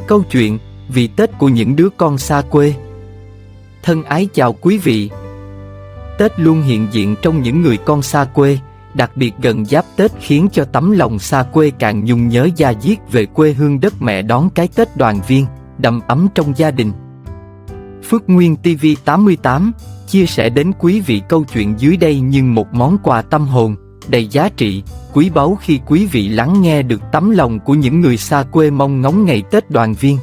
Câu chuyện Vì Tết của những đứa con xa quê. Thân ái chào quý vị. Tết luôn hiện diện trong những người con xa quê, đặc biệt gần giáp Tết khiến cho tấm lòng xa quê càng nhung nhớ da diết về quê hương đất mẹ đón cái Tết đoàn viên, đầm ấm trong gia đình. Phước Nguyên TV 88 chia sẻ đến quý vị câu chuyện dưới đây như một món quà tâm hồn, đầy giá trị, quý báu khi quý vị lắng nghe được tấm lòng của những người xa quê mong ngóng ngày Tết đoàn viên.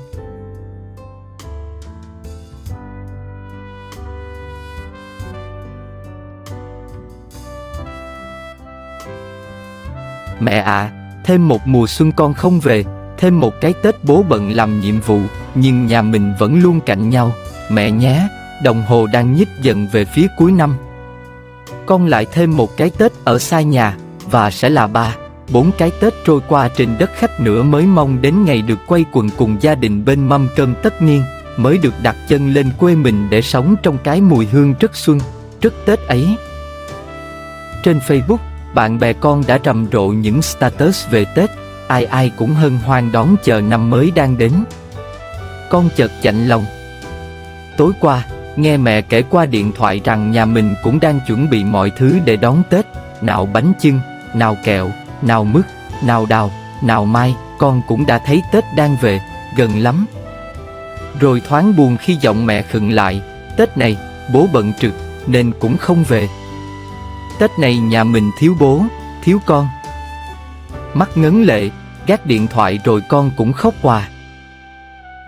Mẹ ạ, thêm một mùa xuân con không về, thêm một cái Tết bố bận làm nhiệm vụ, nhưng nhà mình vẫn luôn cạnh nhau, mẹ nhé. Đồng hồ đang nhích dần về phía cuối năm. Con lại thêm một cái Tết ở xa nhà, và sẽ là 3-4 cái Tết trôi qua trên đất khách nữa mới mong đến ngày được quây quần cùng gia đình bên mâm cơm tất niên, mới được đặt chân lên quê mình để sống trong cái mùi hương rất xuân, rất Tết ấy. Trên Facebook, bạn bè con đã rầm rộ những status về Tết, ai ai cũng hân hoan đón chờ năm mới đang đến. Con chợt chạnh lòng. Tối qua, nghe mẹ kể qua điện thoại rằng nhà mình cũng đang chuẩn bị mọi thứ để đón Tết, nào bánh chưng, nào kẹo, nào mứt, nào đào, nào mai, con cũng đã thấy Tết đang về, gần lắm. Rồi thoáng buồn khi giọng mẹ khựng lại, Tết này, bố bận trực, nên cũng không về. Tết này nhà mình thiếu bố, thiếu con. Mắt ngấn lệ, gác điện thoại rồi con cũng khóc òa.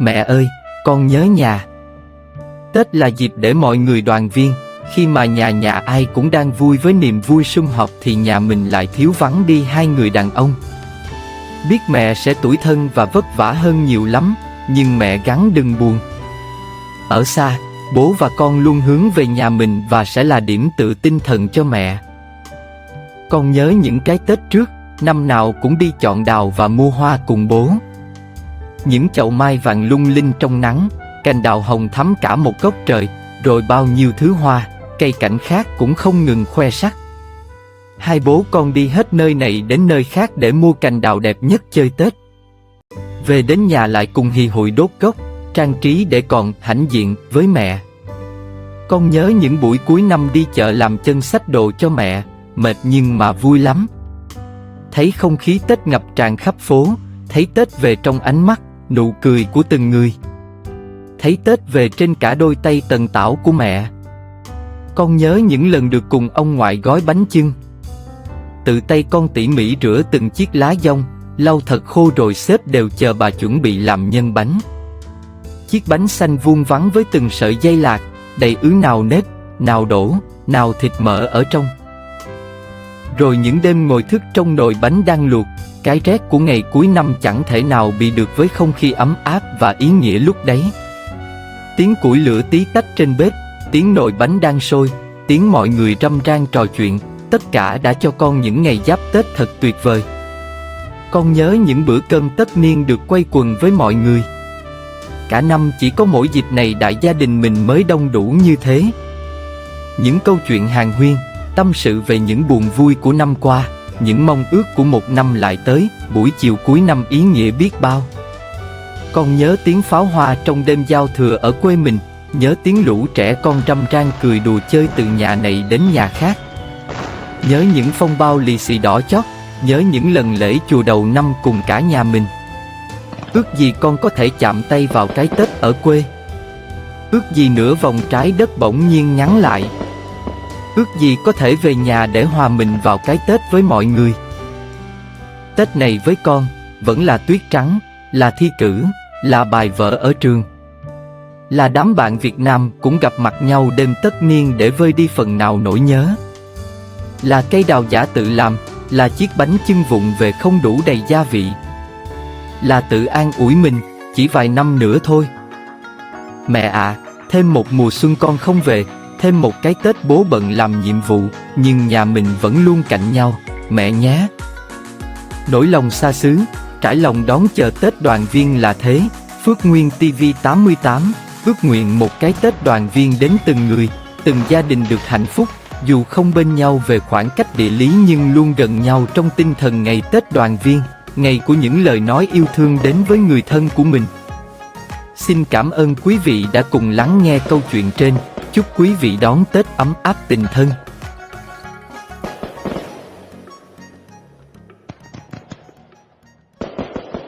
Mẹ ơi, con nhớ nhà. Tết là dịp để mọi người đoàn viên, khi mà nhà ai cũng đang vui với niềm vui sum họp thì nhà mình lại thiếu vắng đi hai người đàn ông. Biết mẹ sẽ tủi thân và vất vả hơn nhiều lắm, nhưng mẹ gắng đừng buồn. Ở xa, bố và con luôn hướng về nhà mình và sẽ là điểm tựa tinh thần cho mẹ. Con nhớ những cái Tết trước, năm nào cũng đi chọn đào và mua hoa cùng bố. Những chậu mai vàng lung linh trong nắng, cành đào hồng thắm cả một góc trời, rồi bao nhiêu thứ hoa, cây cảnh khác cũng không ngừng khoe sắc. Hai bố con đi hết nơi này đến nơi khác để mua cành đào đẹp nhất chơi Tết. Về đến nhà lại cùng hì hụi đốt gốc, trang trí để còn hãnh diện với mẹ. Con nhớ những buổi cuối năm đi chợ làm chân xách đồ cho mẹ, mệt nhưng mà vui lắm. Thấy không khí Tết ngập tràn khắp phố, thấy Tết về trong ánh mắt, nụ cười của từng người. Thấy Tết về trên cả đôi tay tần tảo của mẹ. Con nhớ những lần được cùng ông ngoại gói bánh chưng. Tự tay con tỉ mỉ rửa từng chiếc lá dong, lau thật khô rồi xếp đều chờ bà chuẩn bị làm nhân bánh. Chiếc bánh xanh vuông vắn với từng sợi dây lạc, đầy ứ nào nếp, nào đổ, nào thịt mỡ ở trong. Rồi những đêm ngồi thức trong nồi bánh đang luộc, cái rét của ngày cuối năm chẳng thể nào bị được với không khí ấm áp và ý nghĩa lúc đấy. Tiếng củi lửa tí tách trên bếp, tiếng nồi bánh đang sôi, tiếng mọi người râm ran trò chuyện, tất cả đã cho con những ngày giáp Tết thật tuyệt vời. Con nhớ những bữa cơm tất niên được quây quần với mọi người. Cả năm chỉ có mỗi dịp này đại gia đình mình mới đông đủ như thế. Những câu chuyện hàn huyên, tâm sự về những buồn vui của năm qua, những mong ước của một năm lại tới, buổi chiều cuối năm ý nghĩa biết bao. Con nhớ tiếng pháo hoa trong đêm giao thừa ở quê mình, nhớ tiếng lũ trẻ con râm ran cười đùa chơi từ nhà này đến nhà khác. Nhớ những phong bao lì xì đỏ chót, nhớ những lần lễ chùa đầu năm cùng cả nhà mình. Ước gì con có thể chạm tay vào cái Tết ở quê. Ước gì nửa vòng trái đất bỗng nhiên ngắn lại. Ước gì có thể về nhà để hòa mình vào cái Tết với mọi người. Tết này với con, vẫn là tuyết trắng, là thi cử, là bài vở ở trường. Là đám bạn Việt Nam cũng gặp mặt nhau đêm tất niên để vơi đi phần nào nỗi nhớ. Là cây đào giả tự làm, là chiếc bánh chưng vụn về không đủ đầy gia vị. Là tự an ủi mình, chỉ vài năm nữa thôi. Mẹ ạ, thêm một mùa xuân con không về, thêm một cái Tết bố bận làm nhiệm vụ, nhưng nhà mình vẫn luôn cạnh nhau, mẹ nhé. Nỗi lòng xa xứ, trải lòng đón chờ Tết đoàn viên là thế. Phước Nguyên TV 88 ước nguyện một cái Tết đoàn viên đến từng người, từng gia đình được hạnh phúc, dù không bên nhau về khoảng cách địa lý nhưng luôn gần nhau trong tinh thần ngày Tết đoàn viên, ngày của những lời nói yêu thương đến với người thân của mình. Xin cảm ơn quý vị đã cùng lắng nghe câu chuyện trên. Chúc quý vị đón Tết ấm áp tình thân.